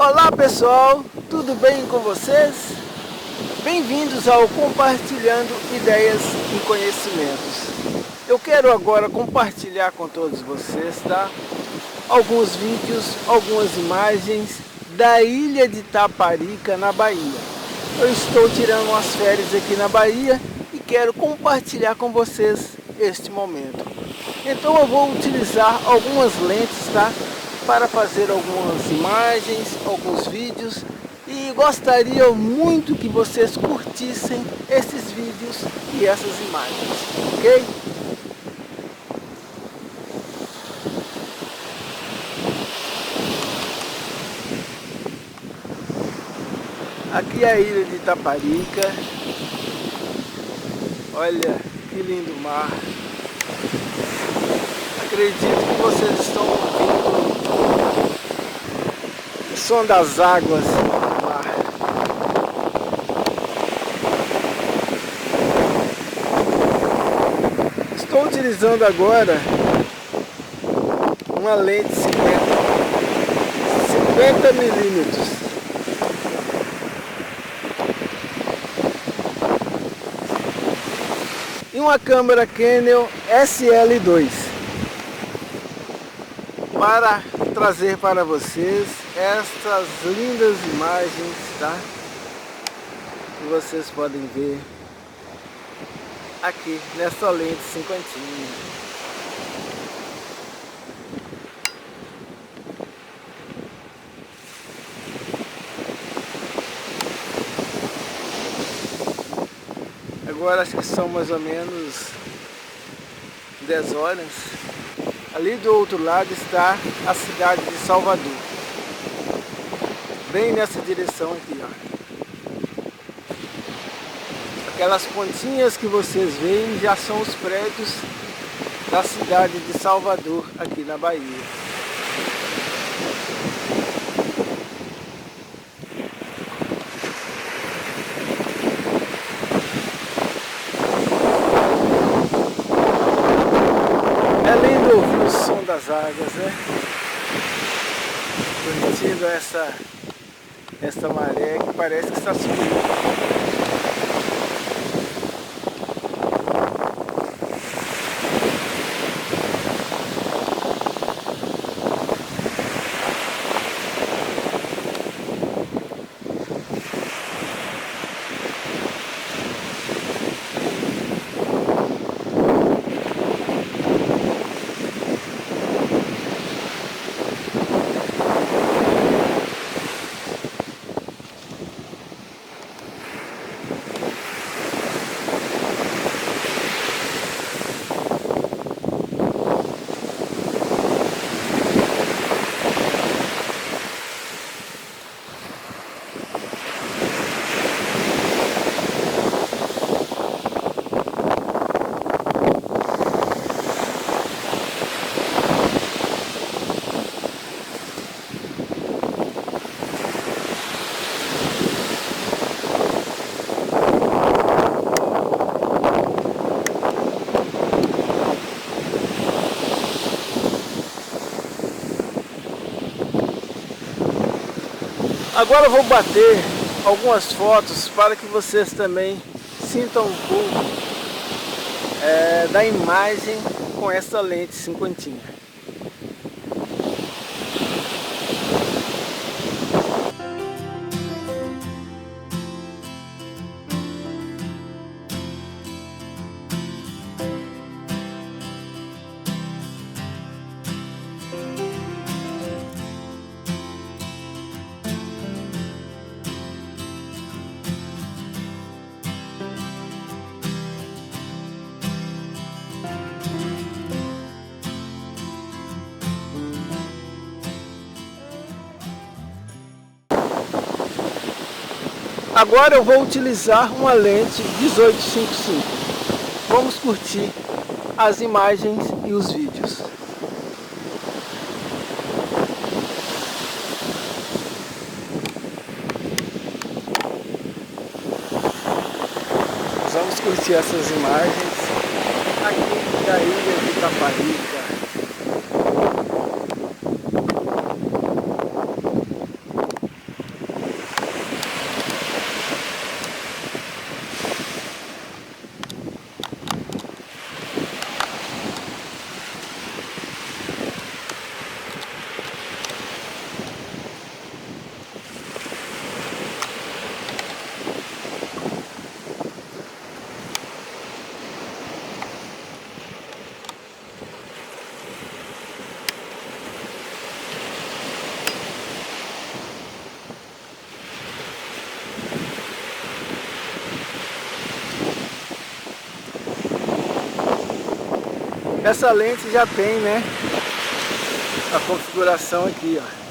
Olá pessoal, tudo bem com vocês? Bem-vindos ao Compartilhando Ideias e Conhecimentos. Eu quero agora compartilhar com todos vocês, tá? Alguns vídeos, algumas imagens da ilha de Taparica, na Bahia. Eu estou tirando umas férias aqui na Bahia e quero compartilhar com vocês este momento. Então eu vou utilizar algumas lentes, tá? Para fazer algumas imagens, alguns vídeos, e gostaria muito que vocês curtissem esses vídeos e essas imagens, ok? Aqui é a ilha de Taparica. Olha que lindo mar. Acredito que vocês estão ouvindo o som das águas do mar. Estou utilizando agora uma lente 50 milímetros. E uma câmera Canon SL2 para trazer para vocês estas lindas imagens, tá? Que vocês podem ver aqui nessa lente 50. Agora acho que são mais ou menos 10 horas. Ali do outro lado está a cidade de Salvador. Bem nessa direção aqui, ó. Aquelas pontinhas que vocês veem já são os prédios da cidade de Salvador, aqui na Bahia. É lindo ouvir o som das águas, né? Curtindo essa maré que parece que está subindo. Agora eu vou bater algumas fotos para que vocês também sintam um pouco da imagem com essa lente 50. Agora eu vou utilizar uma lente 18-55. Vamos curtir as imagens e os vídeos. Vamos curtir essas imagens aqui da ilha de Taparica. Essa lente já tem, né, a configuração aqui, ó.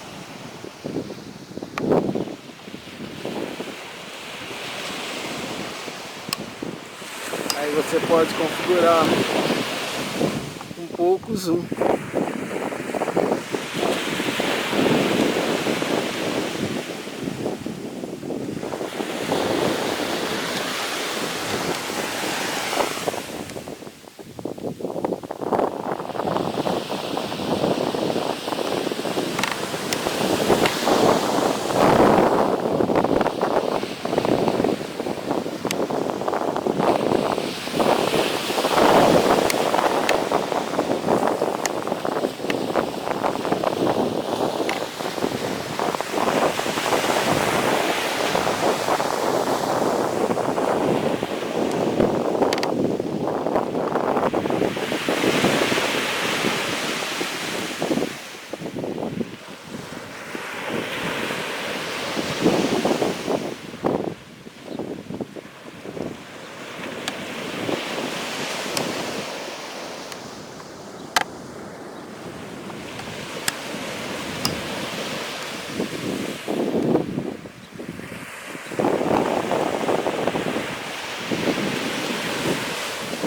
Aí você pode configurar um pouco o zoom.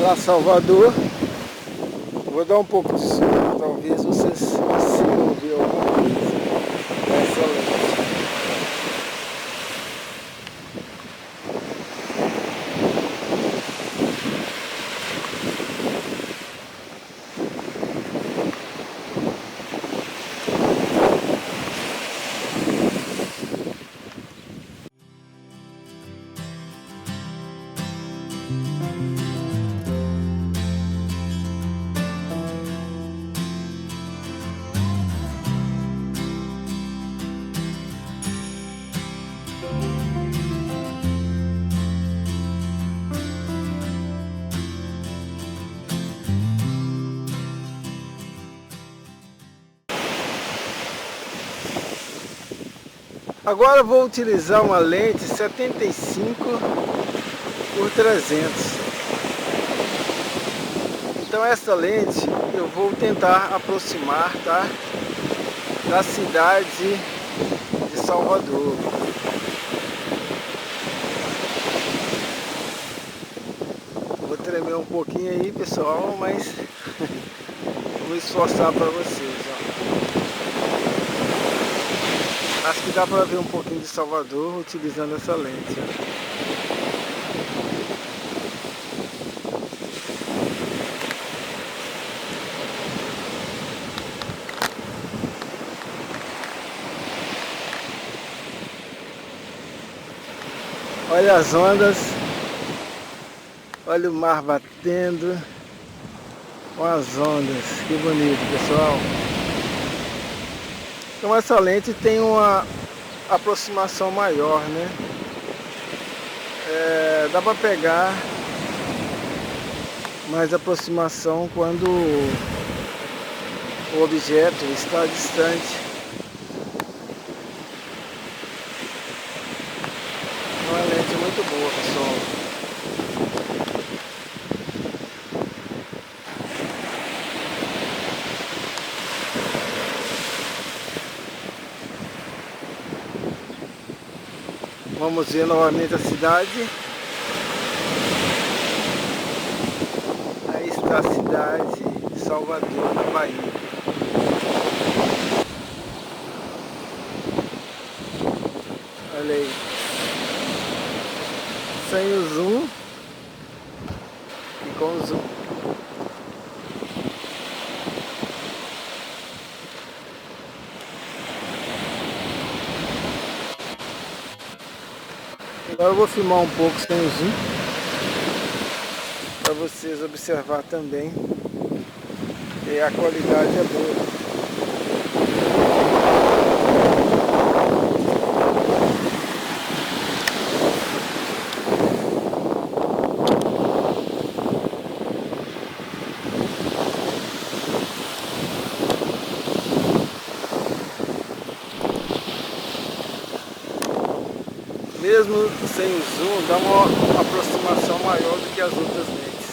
Lá Salvador, vou dar um pouco de som, talvez vocês consigam ouvir alguma coisa dessa lente. Agora vou utilizar uma lente 75 por 300. Então essa lente eu vou tentar aproximar, tá, da cidade de Salvador. Vou tremer um pouquinho aí, pessoal, mas vou me esforçar para vocês, ó. Acho que dá para ver um pouquinho de Salvador utilizando essa lente. Olha as ondas, olha o mar batendo com as ondas, que bonito, pessoal. Então essa lente tem uma aproximação maior, né? Dá para pegar mais aproximação quando o objeto está distante. Uma lente muito boa, pessoal. Vamos ver novamente a cidade. Aí está a cidade de Salvador, na Bahia. Olha aí. Sem o zoom e com o zoom. Agora eu vou filmar um pouco sem o zoom, para vocês observar também que a qualidade é boa. Mesmo sem o zoom, dá uma aproximação maior do que as outras lentes.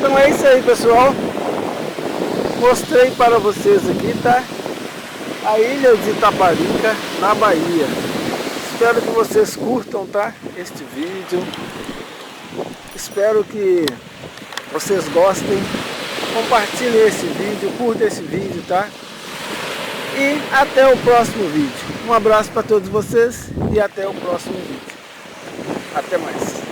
Então é isso aí, pessoal. Mostrei para vocês aqui, tá? A ilha de Itaparica, na Bahia. Espero que vocês curtam, tá? Este vídeo. Espero que vocês gostem. Compartilhem esse vídeo, curtam esse vídeo, tá? E até o próximo vídeo. Um abraço para todos vocês e até o próximo vídeo. Até mais.